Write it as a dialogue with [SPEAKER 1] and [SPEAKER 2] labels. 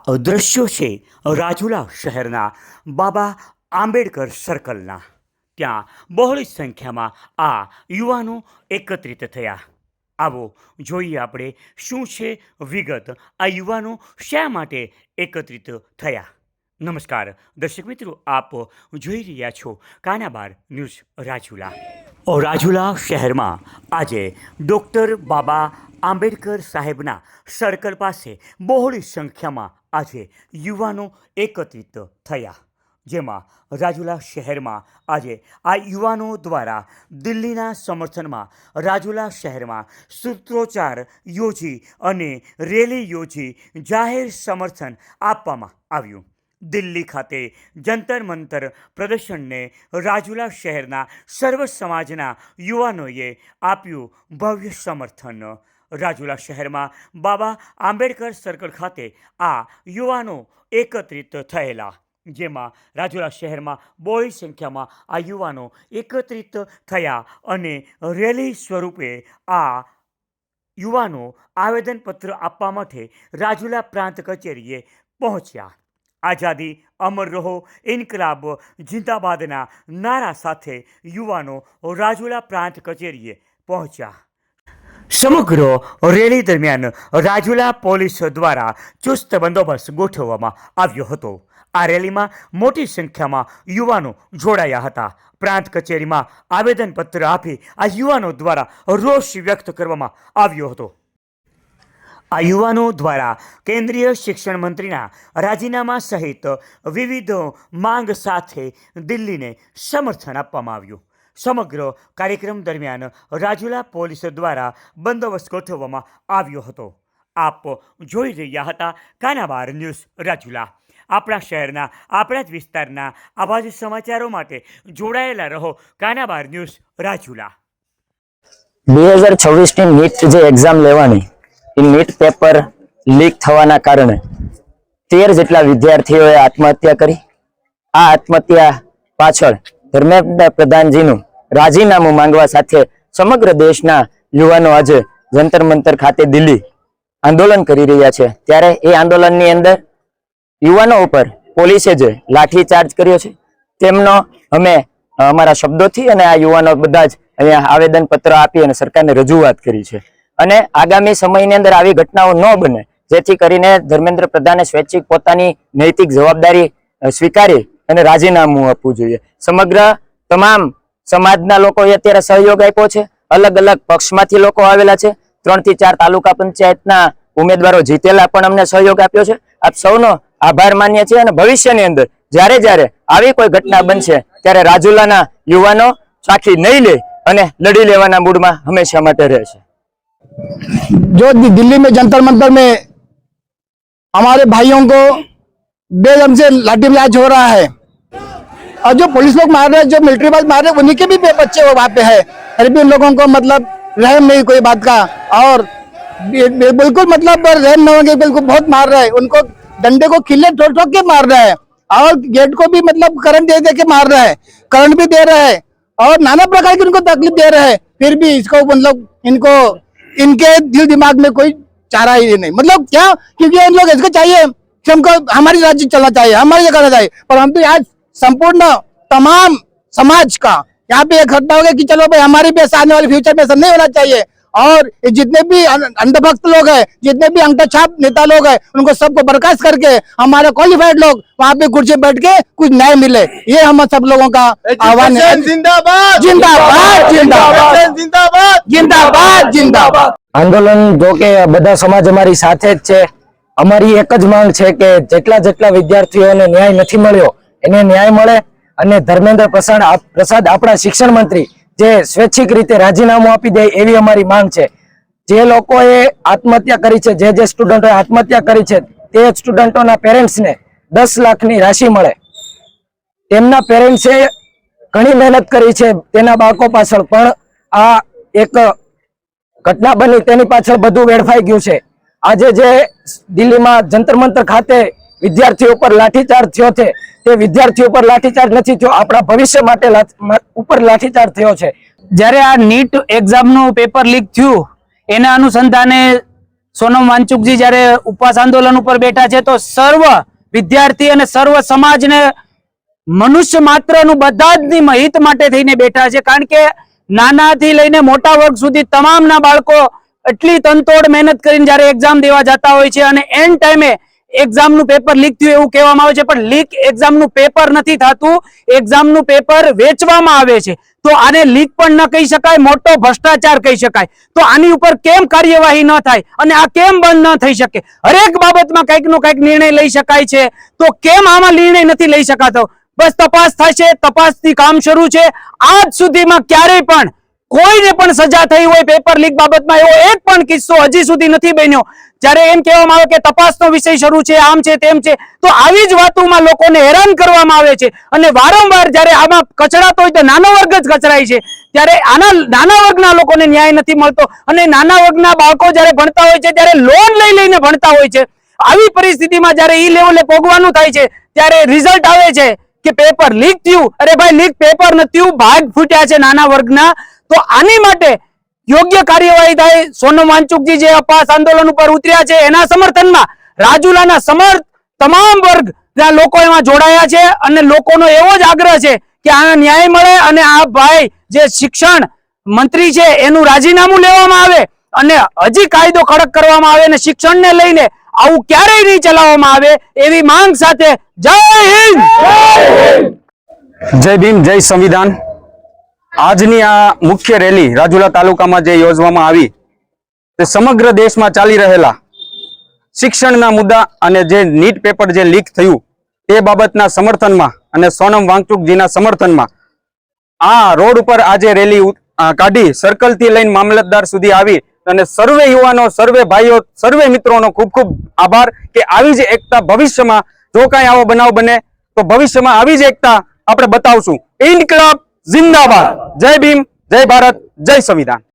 [SPEAKER 1] દ્રશ્યો છે રાજુલા શહેરના બાબા આંબેડકર સર્કલના। ત્યાં બહોળી સંખ્યામાં આ યુવાનો એકત્રિત થયા। આવો જોઈએ આપણે શું છે વિગત, આ યુવાનો શા માટે એકત્રિત થયા। નમસ્કાર દર્શક મિત્રો, આપ જોઈ રહ્યા છો કાનાબાર ન્યૂઝ રાજુલા। રાજુલા શહેરમાં આજે ડૉક્ટર બાબા આંબેડકર સાહેબના સર્કલ પાસે બહોળી સંખ્યામાં આજે યુવાનો એકત્રિત થયા, જેમાં રાજુલા શહેરમાં આજે આ યુવાનો દ્વારા દિલ્હીના સમર્થનમાં રાજુલા શહેરમાં સૂત્રોચ્ચાર યોજી અને રેલી યોજી જાહેર સમર્થન આપવામાં આવ્યું। દિલ્હી ખાતે જંતર મંતર પ્રદર્શનને રાજુલા શહેરના સર્વ સમાજના યુવાનોએ આપ્યું ભવ્ય સમર્થન। રાજુલા શહેરમાં બાબા આંબેડકર સર્કલ ખાતે આ યુવાનો એકત્રિત થયેલા, જેમાં રાજુલા શહેરમાં બહોળી સંખ્યામાં આ યુવાનો એકત્રિત થયા અને રેલી સ્વરૂપે આ યુવાનો આવેદનપત્ર આપવા માટે રાજુલા પ્રાંત કચેરીએ પહોંચ્યા। આઝાદી અમર રહો, ઇન્કલાબ જિંદાબાદના નારા સાથે યુવાનો રાજુલા પ્રાંત કચેરીએ પહોંચ્યા। સમગ્ર રેલી દરમિયાન રાજુલા પોલીસ દ્વારા ચુસ્ત બંદોબસ્ત ગોઠવવામાં આવ્યો હતો। આ રેલીમાં મોટી સંખ્યામાં યુવાનો જોડાયા હતા। પ્રાંત કચેરીમાં આવેદનપત્ર આપી આ યુવાનો દ્વારા રોષ વ્યક્ત કરવામાં આવ્યો હતો। આ યુવાનો દ્વારા કેન્દ્રીય શિક્ષણ મંત્રીના રાજીનામા સહિત વિવિધ માંગ સાથે દિલ્હીને સમર્થન આપવામાં આવ્યું। સમગ્ર કાર્યક્રમ દરમિયાન રાજુલા પોલીસ દ્વારા બંદોબસ્ત ગોઠવવામાં આવ્યો હતો। આપ જોઈ રહ્યા હતા કાનાબાર ન્યૂઝ રાજુલા। આપણા શહેરના, આપણા જ વિસ્તારના આવા જ સમાચારો માટે જોડાયેલા રહો કાનાબાર ન્યૂઝ રાજુલા।
[SPEAKER 2] 2026 ની નીટ જે એક્ઝામ લેવાની, એ નીટ પેપર લીક થવાના કારણે 13 જેટલા વિદ્યાર્થીઓએ આત્મહત્યા કરી। આ આત્મહત્યા પાછળ ધર્મેન્દ્ર પ્રધાનજીનું રાજીનામું માંગવા સાથે સમગ્ર દેશના યુવાનો આજે જંતર મંતર ખાતે દિલ્હી આંદોલન કરી રહ્યા છે। ત્યારે એ આંદોલનની અંદર યુવાનો ઉપર પોલીસે જે લાઠીચાર્જ કર્યો છે, તેમનો અમે અમારા શબ્દોથી અને આ યુવાનો બધા જ અહીંયા આવેદનપત્ર આપી અને સરકારને રજૂઆત કરી છે અને આગામી સમયની અંદર આવી ઘટનાઓ ન બને, જેથી કરીને ધર્મેન્દ્ર પ્રધાને સ્વૈચ્છિક પોતાની નૈતિક જવાબદારી સ્વીકારી અને રાજીનામું આપવું જોઈએ। સમગ્ર તમામ સમાજના લોકોએ અત્યારે સહયોગ આપ્યો છે। અલગ અલગ પક્ષમાંથી લોકો આવેલા છે। 3 થી 4 તાલુકા પંચાયતના ઉમેદવારો જીતેલા પણ અમને સહયોગ આપ્યો છે। આપ સૌનો આભાર માનીએ છીએ અને ભવિષ્યની અંદર જ્યારે જ્યારે આવી કોઈ ઘટના બનશે ત્યારે રાજુલાના યુવાનો સાખી નહીં લે અને લડી લેવાના મૂડમાં હંમેશા માટે રહેશે।
[SPEAKER 3] जो दिल्ली में जंतर मंतर में हमारे भाइयों को बेदम से लाठीचार्ज हो रहा है और जो पुलिस लोग मार रहे हैं, जो मिलिट्री वाले मार रहे हैं, उन्हीं के भी बच्चे वहाँ पे है। फिर भी उन लोगों को मतलब रहम नहीं कोई बात का, और बिल्कुल मतलब रहम न होंगे, बिल्कुल बहुत मार रहे हैं उनको। डंडे को खिले ठोक ठोक के मार रहे हैं और गेट को भी मतलब करंट दे के मार रहे हैं, करंट भी दे रहे हैं और नाना प्रकार की उनको तकलीफ दे रहे हैं। फिर भी इसको मतलब इनको इनके दिल दिमाग में कोई चारा ही नहीं। मतलब क्या, क्योंकि इन लोग इसको चाहिए कि हमको हमारी राज्य चलना चाहिए, हमारी जगह करना चाहिए, पर हम तो आज संपूर्ण तमाम समाज का यहाँ पे इकट्ठा हो गया कि चलो भाई हमारी भी आने वाले फ्यूचर में ऐसा नहीं होना चाहिए। और जितने भी अंधभक्त लोग हैं, जितने भी अंगूठा नेता लोग हैं, उनको सबको बर्खास्त करके हमारे क्वालिफाइड लोग वहाँ पे कुर्सी बैठ के कुछ न्याय मिले, ये हम सब लोगों का आह्वान है। जिंदाबाद जिंदाबाद जिंदाबाद जिंदाबाद जिंदाबाद जिंदाबाद।
[SPEAKER 2] આંદોલન જો કે બધા સમાજ અમારી સાથે જ છે। અમારી એક જ માંગ છે કે જેટલા જેટલા વિદ્યાર્થીઓને ન્યાય નથી મળ્યો એને ન્યાય મળે અને ધર્મેન્દ્ર પ્રસાદ આપણા શિક્ષણ મંત્રી જે સ્વૈચ્છિક રીતે રાજીનામું આપી દે એવી અમારી માંગ છે। જે લોકોએ આત્મહત્યા કરી છે, જે સ્ટુડન્ટોએ આત્મહત્યા કરી છે, તે સ્ટુડન્ટોના પેરેન્ટ્સને 10 લાખની રાશિ મળે। તેમના પેરેન્ટ્સે ઘણી મહેનત કરી છે તેના બાળકો પાછળ, પણ આ એક ઘટના બની તેની પાછળ બધું વેડફાઈ ગયું છે। આજે જે દિલ્હીમાં જંતર મંતર ખાતે વિદ્યાર્થીઓ પર લાઠીચાર્જ થયો છે, તે વિદ્યાર્થીઓ પર લાઠીચાર્જ નથી થયો, આપણા ભવિષ્ય માટે ઉપર લાઠીચાર્જ થયો છે।
[SPEAKER 4] જ્યારે આ નીટ એક્ઝામનું પેપર લીક થયું એના અનુસંધાને સોનમ વાંચુકજી જ્યારે ઉપવાસ આંદોલન ઉપર બેઠા છે તો સર્વ વિદ્યાર્થી અને સર્વ સમાજને મનુષ્ય માત્રનું બધા જ હિત માટે થઈને બેઠા છે. કારણ કે નાનાથી લઈને મોટા વર્ગ સુધી તમામના બાળકો એટલી તનતોડ મહેનત કરીને જ્યારે એક્ઝામ દેવા જતા હોય છે અને એન્ડ ટાઈમે એક્ઝામનું પેપર લીક થયું એવું કહેવામાં આવે છે, પણ લીક એક્ઝામનું પેપર નથી થતું, એક્ઝામનું પેપર વેચવામાં આવે છે. તો આને લીક પણ ન કહી શકાય, મોટો ભ્રષ્ટાચાર કહી શકાય. તો આની ઉપર કેમ કાર્યવાહી ન થાય અને આ કેમ બંધ ન થઈ શકે? હરેક બાબતમાં કંઈક નો કંઈક નિર્ણય લઈ શકાય છે, તો કેમ આમાં નિર્ણય નથી લઈ શકાતો? બસ તપાસ થશે, તપાસથી કામ શરૂ છે. આજ સુધીમાં ક્યારેય પણ કોઈને પણ સજા થઈ હોય પેપર લીક બાબતમાં એવો એક પણ કિસ્સો હજી સુધી નથી બન્યો. જ્યારે એમ કહેવામાં આવે કે તપાસનો વિષય શરૂ છે, આમ છે તેમ છે, તો આવી જ વાતોમાં લોકોને હેરાન કરવામાં આવે છે. અને વારંવાર જ્યારે આમાં કચડાતો હોય તો નાનો વર્ગ જ કચડાય છે, ત્યારે આના નાના વર્ગના લોકોને ન્યાય નથી મળતો. અને નાના વર્ગના બાળકો જ્યારે ભણતા હોય છે ત્યારે લોન લઈ લઈને ભણતા હોય છે. આવી પરિસ્થિતિમાં જ્યારે ઈ લેવલે પોગવાનું થાય છે ત્યારે રિઝલ્ટ આવે છે કે પેપર લીક થયું. અરે ભાઈ, લીક પેપર નથી થયું, ભાગ ફૂટ્યા છે નાના વર્ગના. તો આની માટે યોગ્ય કાર્યવાહી થાય. સોનમ વાંચુકજી જે ઉપવાસ આંદોલન ઉપર ઉતર્યા છે એના સમર્થનમાં રાજુલાના તમામ વર્ગના લોકો એમાં જોડાયા છે અને લોકોનો એવો જ આગ્રહ છે કે આને ન્યાય મળે અને આ ભાઈ જે શિક્ષણ મંત્રી છે એનું રાજીનામું લેવામાં આવે અને હજી કાયદો કડક કરવામાં આવે અને શિક્ષણને લઈને આવું ક્યારેય નહીં ચલાવવામાં આવે એવી માંગ સાથે જય હિન્દ.
[SPEAKER 5] જય ભીમ, જય સંવિધાન. આજની આ મુખ્ય રેલી રાજુલા તાલુકામાં જે યોજવામાં આવી તે સમગ્ર દેશમાં ચાલી રહેલા શિક્ષણના મુદ્દા અને જે નીટ પેપર જે લીક થયું તે બાબતના સમર્થનમાં અને સોનમ વાંચુકજીના સમર્થનમાં આ રોડ ઉપર આજે રેલી કાઢી સર્કલથી લઈને મામલતદાર સુધી આવી અને સર્વે યુવાનો, સર્વે ભાઈઓ, સર્વે મિત્રોનો ખૂબ ખૂબ આભાર કે આવી જ એકતા ભવિષ્યમાં જો કાંઈ આવો બનાવ બને તો ભવિષ્યમાં આવી જ એકતા આપણે બતાવશું. ઇન્કલાબ જિંદાબાદ. જય ભીમ, જય ભારત, જય સંવિધાન.